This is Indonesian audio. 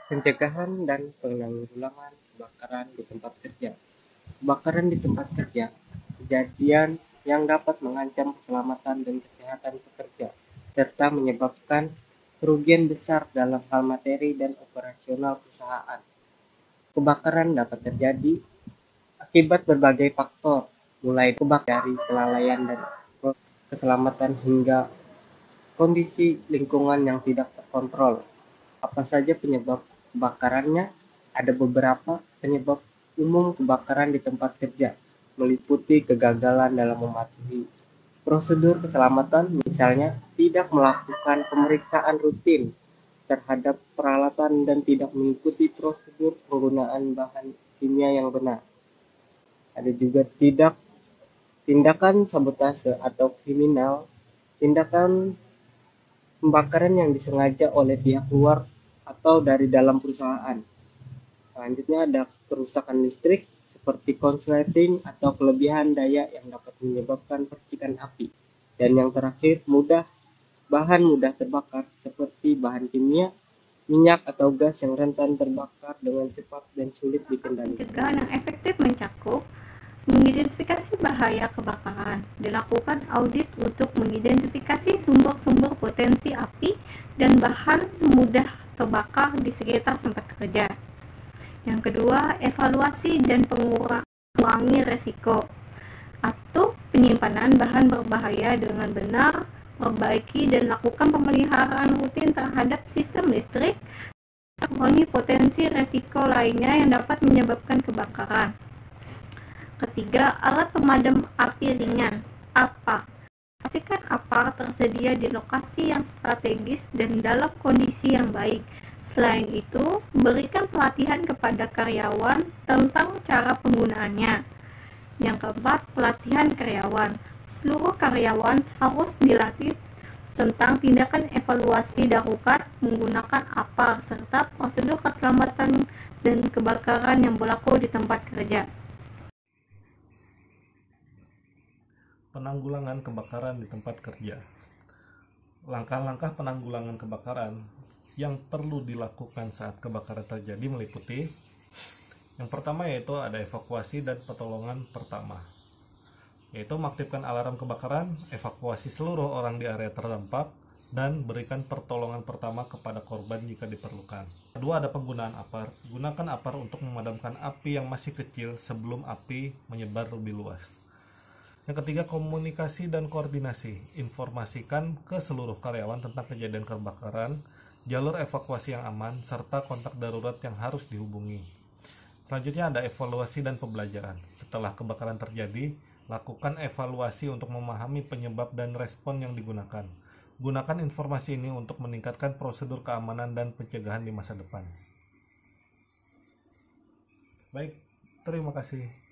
Pencegahan dan penanggulangan kebakaran di tempat kerja. Kebakaran di tempat kerja, kejadian yang dapat mengancam keselamatan dan kesehatan pekerja, serta menyebabkan kerugian besar dalam hal materi dan operasional perusahaan. Kebakaran dapat terjadi akibat berbagai faktor, mulai dari kelalaian dan keselamatan hingga kondisi lingkungan yang tidak terkontrol. Apa saja penyebab kebakarannya? Ada beberapa penyebab umum kebakaran di tempat kerja, meliputi kegagalan dalam mematuhi prosedur keselamatan, misalnya tidak melakukan pemeriksaan rutin terhadap peralatan dan tidak mengikuti prosedur penggunaan bahan kimia yang benar. Ada juga tindakan sabotase atau kriminal, tindakan pembakaran yang disengaja oleh pihak luar atau dari dalam perusahaan. Selanjutnya ada kerusakan listrik seperti konsleting atau kelebihan daya yang dapat menyebabkan percikan api. Dan yang terakhir, bahan mudah terbakar seperti bahan kimia, minyak atau gas yang rentan terbakar dengan cepat dan sulit dikendalikan. Pencegahan yang efektif mencakup mengidentifikasi bahaya kebakaran, dilakukan audit untuk mengidentifikasi sumber-sumber potensi api dan bahan mudah terbakar di sekitar tempat kerja. Yang kedua, evaluasi dan mengurangi resiko atau penyimpanan bahan berbahaya dengan benar, perbaiki dan lakukan pemeliharaan rutin terhadap sistem listrik, mengurangi potensi resiko lainnya yang dapat menyebabkan kebakaran. Ketiga, alat pemadam api ringan (APA). Pastikan APA tersedia di lokasi yang strategis dan dalam kondisi yang baik. Selain itu, berikan pelatihan kepada karyawan tentang cara penggunaannya. Yang keempat, pelatihan karyawan. Seluruh karyawan harus dilatih tentang tindakan evaluasi darurat menggunakan APA serta prosedur keselamatan dan kebakaran yang berlaku di tempat kerja. Penanggulangan kebakaran di tempat kerja. Langkah-langkah penanggulangan kebakaran yang perlu dilakukan saat kebakaran terjadi meliputi yang pertama yaitu ada evakuasi dan pertolongan pertama, yaitu mengaktifkan alarm kebakaran, evakuasi seluruh orang di area terdampak, dan berikan pertolongan pertama kepada korban jika diperlukan. Kedua, ada penggunaan APAR. Gunakan APAR untuk memadamkan api yang masih kecil sebelum api menyebar lebih luas. Yang ketiga, komunikasi dan koordinasi. Informasikan ke seluruh karyawan tentang kejadian kebakaran, jalur evakuasi yang aman, serta kontak darurat yang harus dihubungi. Selanjutnya ada evaluasi dan pembelajaran. Setelah kebakaran terjadi, lakukan evaluasi untuk memahami penyebab dan respon yang digunakan. Gunakan informasi ini untuk meningkatkan prosedur keamanan dan pencegahan di masa depan. Baik, terima kasih.